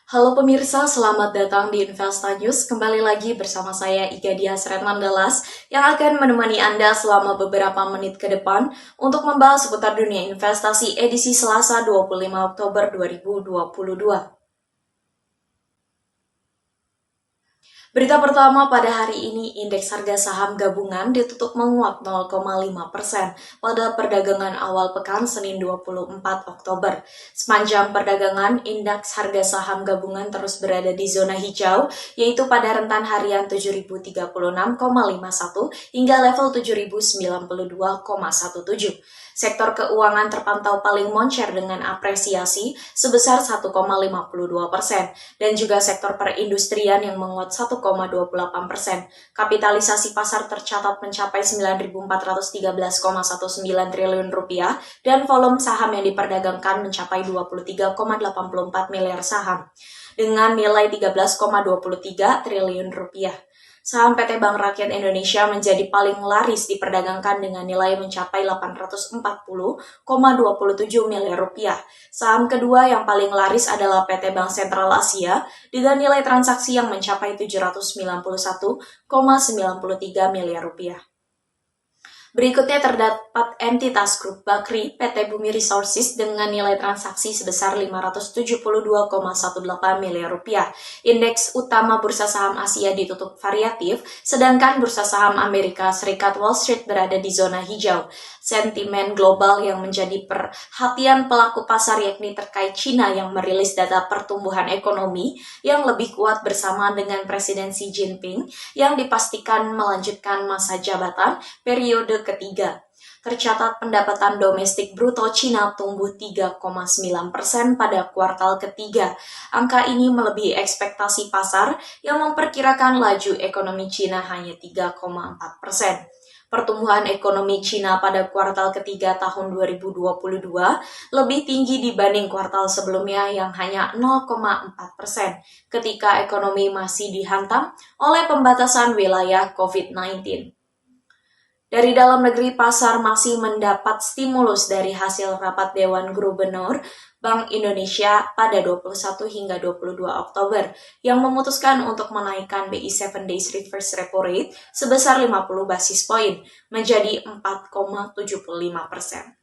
Halo pemirsa, selamat datang di Investa News. Kembali lagi bersama saya Ika Dias Retmandalas yang akan menemani Anda selama beberapa menit ke depan untuk membahas seputar dunia investasi edisi Selasa 25 Oktober 2022. Berita pertama pada hari ini, indeks harga saham gabungan ditutup menguat 0,5% pada perdagangan awal pekan Senin 24 Oktober. Sepanjang perdagangan, indeks harga saham gabungan terus berada di zona hijau, yaitu pada rentan harian 7.036,51 hingga level 7.092,17. Sektor keuangan terpantau paling moncer dengan apresiasi sebesar 1,52% dan juga sektor perindustrian yang menguat 1,28%. Kapitalisasi pasar tercatat mencapai 9.413,19 triliun rupiah dan volume saham yang diperdagangkan mencapai 23,84 miliar saham dengan nilai 13,23 triliun rupiah. Saham PT Bank Rakyat Indonesia menjadi paling laris diperdagangkan dengan nilai mencapai 840,27 miliar rupiah. Saham kedua yang paling laris adalah PT Bank Sentral Asia dengan nilai transaksi yang mencapai 791,93 miliar rupiah. Berikutnya terdapat entitas grup Bakri PT Bumi Resources dengan nilai transaksi sebesar 572,18 miliar rupiah. Indeks utama bursa saham Asia ditutup variatif, sedangkan bursa saham Amerika Serikat Wall Street berada di zona hijau. Sentimen global yang menjadi perhatian pelaku pasar yakni terkait China yang merilis data pertumbuhan ekonomi yang lebih kuat bersama dengan Presiden Xi Jinping yang dipastikan melanjutkan masa jabatan periode ketiga. Tercatat pendapatan domestik bruto Cina tumbuh 3,9% pada kuartal ketiga. Angka ini melebihi ekspektasi pasar yang memperkirakan laju ekonomi Cina hanya 3,4%. Pertumbuhan ekonomi Cina pada kuartal ketiga tahun 2022 lebih tinggi dibanding kuartal sebelumnya yang hanya 0,4% ketika ekonomi masih dihantam oleh pembatasan wilayah COVID-19. Dari dalam negeri, pasar masih mendapat stimulus dari hasil rapat Dewan Gubernur Bank Indonesia pada 21 hingga 22 Oktober yang memutuskan untuk menaikkan BI 7 Days Reverse Repo Rate sebesar 50 basis poin menjadi 4,75%.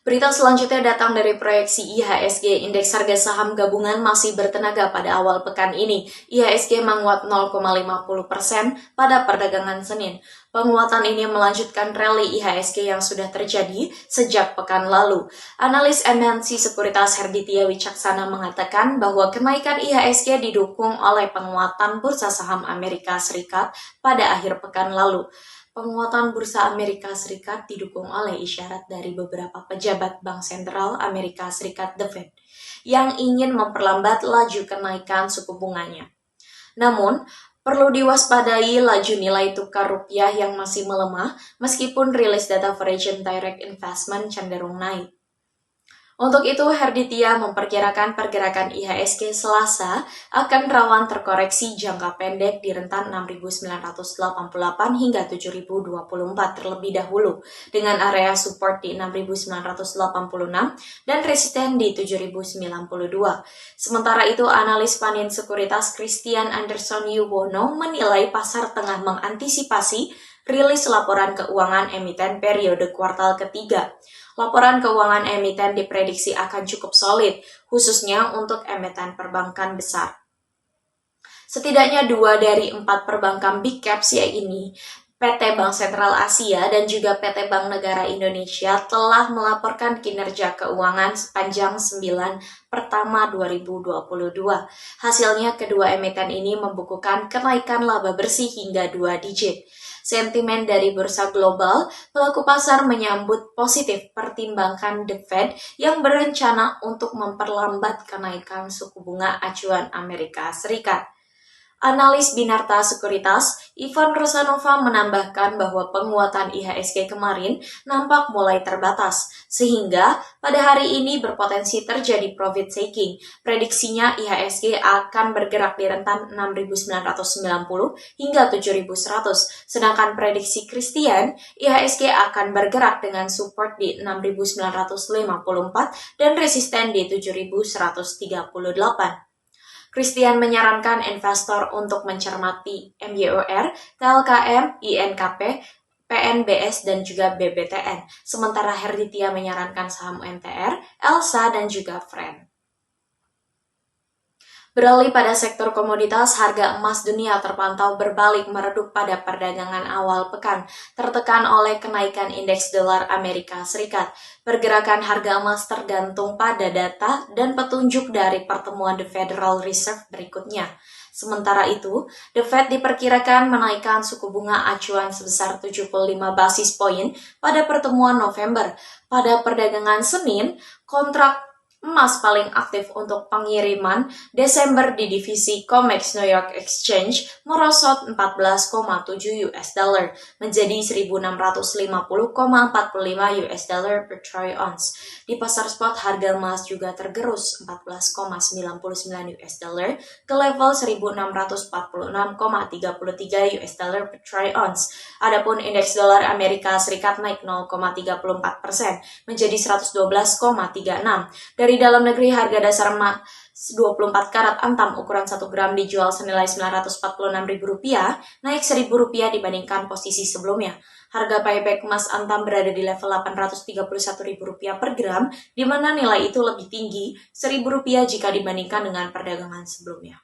Berita selanjutnya datang dari proyeksi IHSG. Indeks harga saham gabungan masih bertenaga pada awal pekan ini. IHSG menguat 0,50% pada perdagangan Senin. Penguatan ini melanjutkan rally IHSG yang sudah terjadi sejak pekan lalu. Analis MNC Sekuritas Herditya Wicaksana mengatakan bahwa kenaikan IHSG didukung oleh penguatan bursa saham Amerika Serikat pada akhir pekan lalu. Penguatan bursa Amerika Serikat didukung oleh isyarat dari beberapa pejabat Bank Sentral Amerika Serikat The Fed yang ingin memperlambat laju kenaikan suku bunganya. Namun, perlu diwaspadai laju nilai tukar rupiah yang masih melemah meskipun rilis data Foreign Direct Investment cenderung naik. Untuk itu, Herditya memperkirakan pergerakan IHSG Selasa akan rawan terkoreksi jangka pendek di rentan 6.988 hingga 7.024 terlebih dahulu, dengan area support di 6.986 dan resisten di 7.092. Sementara itu, analis Panin Sekuritas Christian Anderson Yuwono menilai pasar tengah mengantisipasi rilis laporan keuangan emiten periode kuartal ketiga. Laporan keuangan emiten diprediksi akan cukup solid, khususnya untuk emiten perbankan besar. Setidaknya 2 dari 4 perbankan big caps yaitu PT Bank Sentral Asia dan juga PT Bank Negara Indonesia telah melaporkan kinerja keuangan sepanjang 9 pertama 2022. Hasilnya kedua emiten ini membukukan kenaikan laba bersih hingga 2 digit. Sentimen dari bursa global, pelaku pasar menyambut positif pertimbangan The Fed yang berencana untuk memperlambat kenaikan suku bunga acuan Amerika Serikat. Analis Binarta Sekuritas, Ivan Rosanova menambahkan bahwa penguatan IHSG kemarin nampak mulai terbatas, sehingga pada hari ini berpotensi terjadi profit taking. Prediksinya IHSG akan bergerak di rentan 6.990 hingga 7.100, sedangkan prediksi Christian, IHSG akan bergerak dengan support di 6.954 dan resisten di 7.138. Christian menyarankan investor untuk mencermati MYOR, TLKM, INKP, PNBS, dan juga BBTN. Sementara Herditya menyarankan saham MTR, Elsa, dan juga Friend. Beralih pada sektor komoditas, harga emas dunia terpantau berbalik meredup pada perdagangan awal pekan, tertekan oleh kenaikan indeks dolar Amerika Serikat. Pergerakan harga emas tergantung pada data dan petunjuk dari pertemuan The Federal Reserve berikutnya. Sementara itu, The Fed diperkirakan menaikkan suku bunga acuan sebesar 75 basis poin pada pertemuan November. Pada perdagangan Senin, kontrak emas paling aktif untuk pengiriman Desember di divisi COMEX New York Exchange merosot 14,7 US dollar menjadi 1.650,45 US dollar per troy ounce. Di pasar spot harga emas juga tergerus 14,99 US dollar ke level 1.646,33 US dollar per troy ounce. Adapun indeks dolar Amerika Serikat naik 0,34% menjadi 112,36. Dari dalam negeri, harga dasar emas 24 karat antam ukuran 1 gram dijual senilai Rp946.000, naik Rp1.000 dibandingkan posisi sebelumnya. Harga buyback emas antam berada di level Rp831.000 per gram, di mana nilai itu lebih tinggi Rp1.000 jika dibandingkan dengan perdagangan sebelumnya.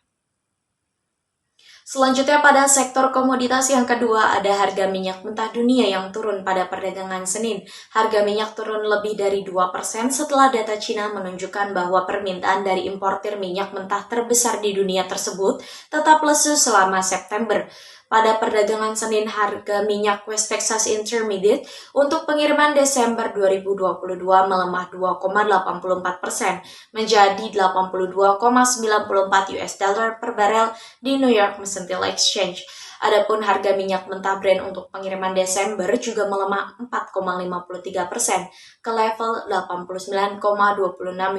Selanjutnya pada sektor komoditas yang kedua ada harga minyak mentah dunia yang turun pada perdagangan Senin. Harga minyak turun lebih dari 2% setelah data Cina menunjukkan bahwa permintaan dari importir minyak mentah terbesar di dunia tersebut tetap lesu selama September. Pada perdagangan Senin, harga minyak West Texas Intermediate untuk pengiriman Desember 2022 melemah 2,84% menjadi 82,94 US dollar per barel di New York Mercantile Exchange. Adapun harga minyak mentah Brent untuk pengiriman Desember juga melemah 4,53% ke level 89,26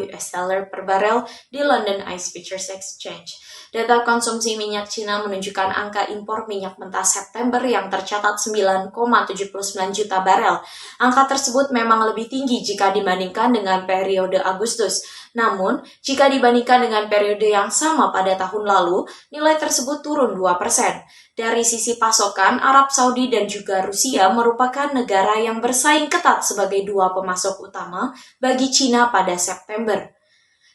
US dollar per barel di London ICE Futures Exchange. Data konsumsi minyak Cina menunjukkan angka impor minyak mentah September yang tercatat 9,79 juta barel. Angka tersebut memang lebih tinggi jika dibandingkan dengan periode Agustus. Namun, jika dibandingkan dengan periode yang sama pada tahun lalu, nilai tersebut turun 2%. Dari sisi pasokan, Arab Saudi dan juga Rusia merupakan negara yang bersaing ketat sebagai dua pemasok utama bagi Cina pada September.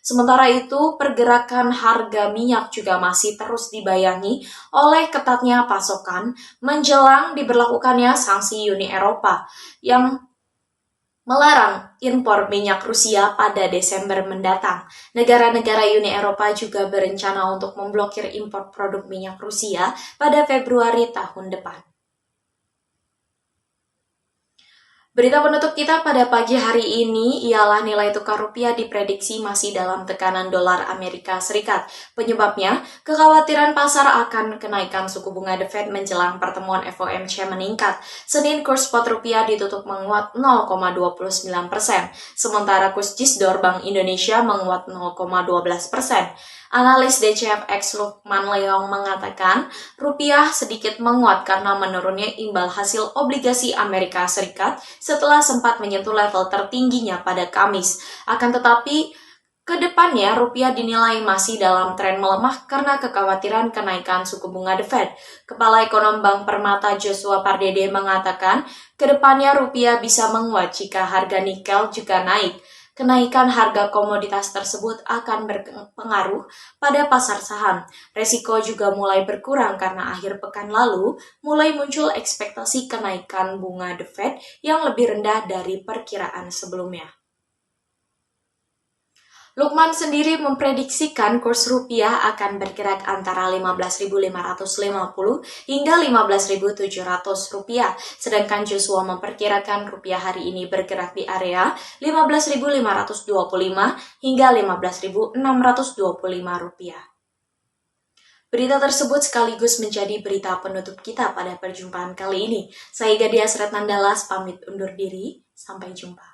Sementara itu, pergerakan harga minyak juga masih terus dibayangi oleh ketatnya pasokan menjelang diberlakukannya sanksi Uni Eropa yang melarang impor minyak Rusia pada Desember mendatang. Negara-negara Uni Eropa juga berencana untuk memblokir impor produk minyak Rusia pada Februari tahun depan. Berita penutup kita pada pagi hari ini ialah nilai tukar rupiah diprediksi masih dalam tekanan dolar Amerika Serikat. Penyebabnya, kekhawatiran pasar akan kenaikan suku bunga The Fed menjelang pertemuan FOMC meningkat. Senin, kurs spot rupiah ditutup menguat 0,29%, sementara kurs GISDOR Bank Indonesia menguat 0,12%. Analis DCFX Lukman Leong mengatakan rupiah sedikit menguat karena menurunnya imbal hasil obligasi Amerika Serikat setelah sempat menyentuh level tertingginya pada Kamis. Akan tetapi, ke depannya rupiah dinilai masih dalam tren melemah karena kekhawatiran kenaikan suku bunga The Fed. Kepala Ekonom Bank Permata Joshua Pardede mengatakan, ke depannya rupiah bisa menguat jika harga nikel juga naik. Kenaikan harga komoditas tersebut akan berpengaruh pada pasar saham. Resiko juga mulai berkurang karena akhir pekan lalu mulai muncul ekspektasi kenaikan bunga The Fed yang lebih rendah dari perkiraan sebelumnya. Lukman sendiri memprediksikan kurs rupiah akan bergerak antara 15.550 hingga 15.700 rupiah, sedangkan Joshua memperkirakan rupiah hari ini bergerak di area 15.525 hingga 15.625 rupiah. Berita tersebut sekaligus menjadi berita penutup kita pada perjumpaan kali ini. Saya Gadia Sretnandalas pamit undur diri, sampai jumpa.